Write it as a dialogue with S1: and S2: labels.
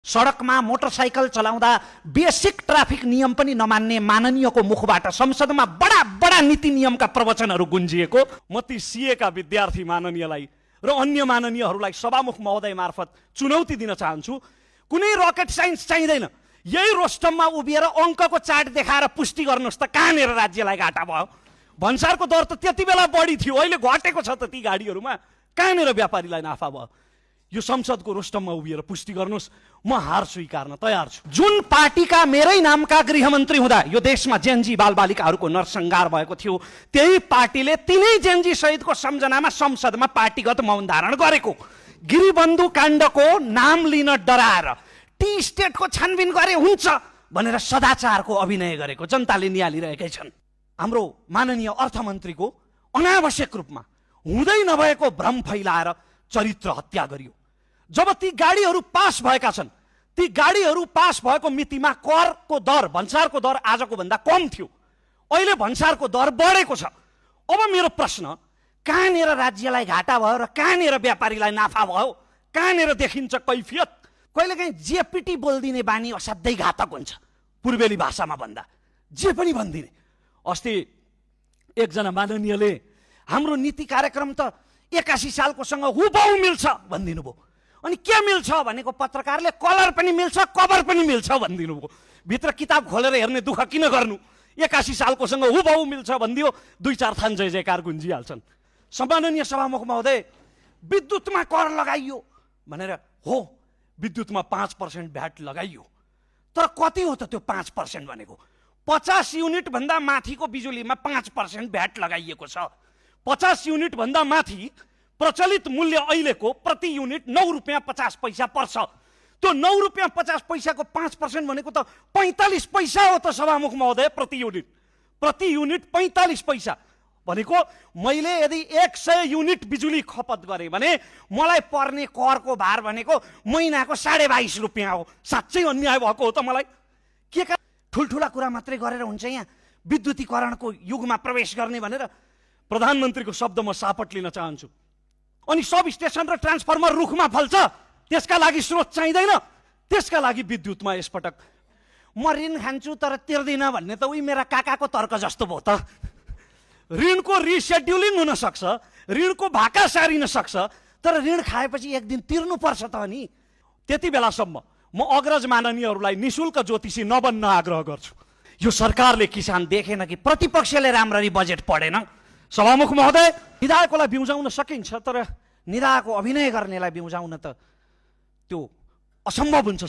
S1: सडकमा मोटरसाइकल चलाउँदा basic traffic नियम पनि नमान्ने माननीयको मुखबाट संसदमा बडा बडा नीति नियमका प्रवचनहरू गुन्जिएको म ती सीएका विद्यार्थी माननीयलाई र अन्य माननीयहरूलाई सभामुख महोदय मार्फत चुनौती दिन चाहन्छु। कुनै रकेट साइन्स चाहिँदैन, यही रोस्टममा उभिएर अङ्कको चार्ट देखाएर पुष्टि गर्नुहोस् त कहाँनिर राज्यलाई घाटा भयो। भन्सारको दर त त्यति बेला बढी थियो, अहिले घटेको छ त ती गाडीहरूमा, कहाँनिर व्यापारीलाई नाफा भयो। यो संसदको रोस्टममा उभिएर पुष्टि गर्नुहोस्, म हार स्वीकार्न तयार छु। जुन पार्टीका मेरै नामका गृहमन्त्री हुँदा यो देशमा जेनजी बालबालिकाहरूको नरसंहार भएको थियो, त्यही पार्टीले तिनै जेनजी शहीदको सम्झनामा संसदमा पार्टीगत मौन धारण गरेको, गिरिबन्धु काण्डको नाम लिन डराएर टी स्टेटको छानबिन गरे हुन्छ भनेर सदाचारको अभिनय गरेको जनताले निहालिरहेकै छन्। हाम्रो माननीय अर्थमन्त्रीको अनावश्यक रूपमा हुँदै नभएको भ्रम फैलाएर चरित्र हत्या गरियो। जब ती गाडीहरू पास भएका छन्, ती गाडीहरू पास भएको मितिमा करको दर, भन्सारको दर आजको भन्दा कम थियो, अहिले भन्सारको दर बढेको छ। अब मेरो प्रश्न, कहाँनिर राज्यलाई घाटा भयो र कहाँनिर व्यापारीलाई नाफा भयो, कहाँनिर देखिन्छ कैफियत? कहिलेकाहीँ जेपिटी बोलिदिने बानी असाध्यै घातक हुन्छ। पूर्वेली भाषामा भन्दा जे पनि भनिदिने। अस्ति एकजना माननीयले हाम्रो नीति कार्यक्रम त 81 सालकोसँग हुबहु मिल्छ भनिदिनु भयो। अनि के मिल्छ भनेको पत्रकारले कलर पनि मिल्छ कभर पनि मिल्छ भनिदिनु भयो। भित्र किताब खोलेर हेर्ने दुःख किन गर्नु? 81 सालकोसँग हुबहु मिल्छ भनिदियो, 2-4 थान जय जयकार गुन्जिहाल्छन्। सम्माननीय सभामुख महोदय, विद्युतमा कर लगाइयो भनेर हो, विद्युतमा 5% भ्याट लगाइयो, तर कति हो त त्यो 5% भनेको? 50 युनिट भन्दा माथिको बिजुलीमा 5% भ्याट लगाइएको छ। 50 युनिट भन्दा माथि प्रचलित मूल्य अहिलेको प्रति युनिट 9 रुपियाँ 50 पैसा पर्छ। त्यो 9 रुपियाँ 50 पैसाको 5% भनेको त 45 पैसा हो त सभामुख महोदय, प्रति युनिट। प्रति युनिट 45 पैसा भनेको मैले यदि 100 युनिट बिजुली खपत गरेँ भने मलाई पर्ने करको भार भनेको महिनाको 22.5 रुपियाँ हो। साँच्चै अन्याय भएको हो त मलाई। के का ठुल्ठुला कुरा मात्रै गरेर हुन्छ यहाँ विद्युतीकरणको युगमा प्रवेश गर्ने भनेर? प्रधानमन्त्रीको शब्द म सापट लिन चाहन्छु। अनि सब स्टेसन र ट्रान्सफर्मर रुखमा फल्छ, त्यसका लागि स्रोत चाहिँदैन, त्यसका लागि विद्युतमा यसपटक म ऋण खान्छु तर तिर्दिन भन्ने त उही मेरा काकाको तर्क जस्तो भयो त। ऋणको रिसेड्युलिङ हुन सक्छ, ऋणको भाका सारिन सक्छ, तर ऋण खाएपछि एक दिन तिर्नुपर्छ त नि। त्यति बेलासम्म म अग्रज माननीयहरूलाई निशुल्क ज्योतिषी नबन्न आग्रह गर्छु। यो सरकारले किसान देखेन कि प्रतिपक्षले राम्ररी बजेट पढेन? सभामुख महोदय, निधाएकोलाई बिउजाउन सकिन्छ, तर निधाएको अभिनय गर्नेलाई बिउजाउन त त्यो असम्भव हुन्छ।